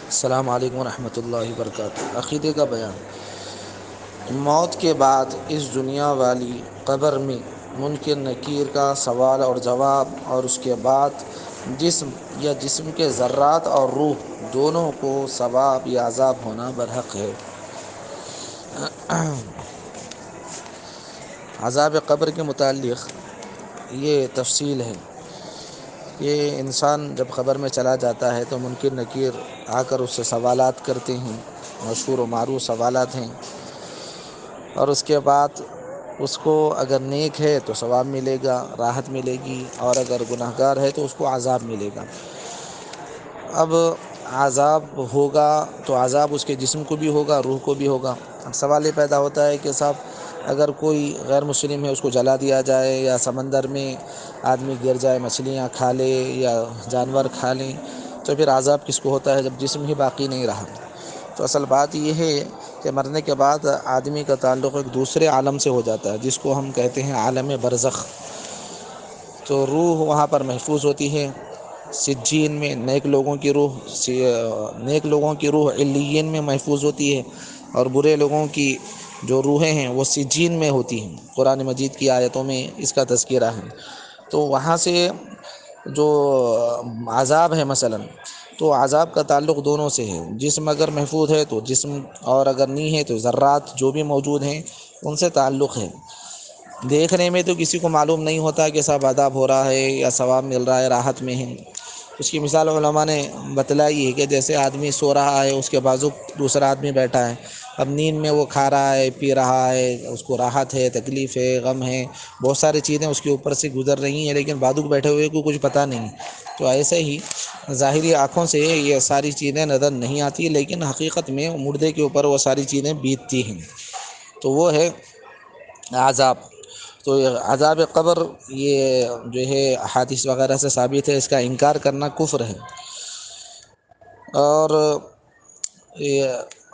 السلام علیکم ورحمۃ اللہ وبرکاتہ۔ عقیدے کا بیان۔ موت کے بعد اس دنیا والی قبر میں منکر نکیر کا سوال اور جواب، اور اس کے بعد جسم یا جسم کے ذرات اور روح دونوں کو ثواب یا عذاب ہونا برحق ہے۔ عذاب قبر کے متعلق یہ تفصیل ہے کہ انسان جب قبر میں چلا جاتا ہے تو منکر نکیر آ کر اس سے سوالات کرتے ہیں، مشہور و معروف سوالات ہیں، اور اس کے بعد اس کو اگر نیک ہے تو ثواب ملے گا، راحت ملے گی، اور اگر گناہ گار ہے تو اس کو عذاب ملے گا۔ اب عذاب ہوگا تو عذاب اس کے جسم کو بھی ہوگا، روح کو بھی ہوگا۔ اب سوال یہ پیدا ہوتا ہے کہ صاحب اگر کوئی غیر مسلم ہے اس کو جلا دیا جائے، یا سمندر میں آدمی گر جائے، مچھلیاں کھا لے یا جانور کھا لیں، تو پھر عذاب کس کو ہوتا ہے جب جسم ہی باقی نہیں رہا؟ تو اصل بات یہ ہے کہ مرنے کے بعد آدمی کا تعلق ایک دوسرے عالم سے ہو جاتا ہے، جس کو ہم کہتے ہیں عالم برزخ۔ تو روح وہاں پر محفوظ ہوتی ہے، سجین میں نیک لوگوں کی روح علیین میں محفوظ ہوتی ہے، اور برے لوگوں کی جو روحیں ہیں وہ سجین میں ہوتی ہیں۔ قرآن مجید کی آیتوں میں اس کا تذکرہ ہے۔ تو وہاں سے جو عذاب ہے مثلا، تو عذاب کا تعلق دونوں سے ہے۔ جسم اگر محفوظ ہے تو جسم، اور اگر نہیں ہے تو ذرات جو بھی موجود ہیں ان سے تعلق ہے۔ دیکھنے میں تو کسی کو معلوم نہیں ہوتا کہ صاحب عذاب ہو رہا ہے یا ثواب مل رہا ہے، راحت میں ہے۔ اس کی مثال علماء نے بتلائی ہے کہ جیسے آدمی سو رہا ہے، اس کے بازو دوسرا آدمی بیٹھا ہے، اب نیند میں وہ کھا رہا ہے، پی رہا ہے، اس کو راحت ہے، تکلیف ہے، غم ہے، بہت ساری چیزیں اس کے اوپر سے گزر رہی ہیں، لیکن بازو بیٹھے ہوئے کو کچھ پتہ نہیں۔ تو ایسے ہی ظاہری آنکھوں سے یہ ساری چیزیں نظر نہیں آتی، لیکن حقیقت میں مردے کے اوپر وہ ساری چیزیں بیتتی ہیں۔ تو وہ ہے عذاب۔ تو عذاب قبر یہ جو ہے احادیث وغیرہ سے ثابت ہے، اس کا انکار کرنا کفر ہے۔ اور یہ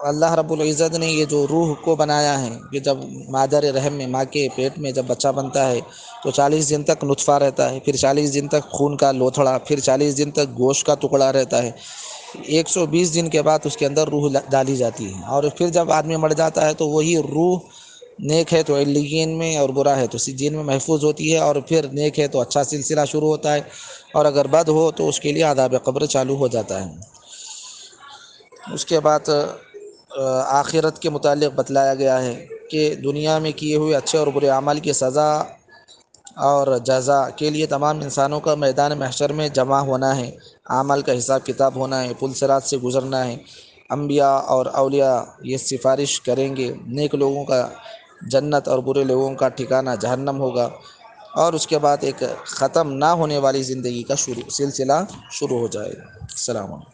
اللہ رب العزت نے یہ جو روح کو بنایا ہے کہ جب مادر رحم میں، ماں کے پیٹ میں جب بچہ بنتا ہے تو 40 دن تک نطفہ رہتا ہے، پھر 40 دن تک خون کا لوتھڑا، پھر 40 دن تک گوشت کا ٹکڑا رہتا ہے، 120 دن کے بعد اس کے اندر روح ڈالی جاتی ہے، اور پھر جب آدمی مر جاتا ہے تو وہی روح نیک ہے تو علیین میں، اور برا ہے تو سجین میں محفوظ ہوتی ہے، اور پھر نیک ہے تو اچھا سلسلہ شروع ہوتا ہے، اور اگر بد ہو تو اس کے لیے عذاب قبر چالو ہو جاتا ہے۔ اس کے بعد آخرت کے متعلق بتلایا گیا ہے کہ دنیا میں کیے ہوئے اچھے اور برے اعمال کی سزا اور جزا کے لیے تمام انسانوں کا میدان محشر میں جمع ہونا ہے، اعمال کا حساب کتاب ہونا ہے، پل صراط سے گزرنا ہے۔ انبیاء اور اولیاء یہ سفارش کریں گے، نیک لوگوں کا جنت اور برے لوگوں کا ٹھکانہ جہنم ہوگا، اور اس کے بعد ایک ختم نہ ہونے والی زندگی کا سلسلہ شروع ہو جائے گا۔ السلام علیکم۔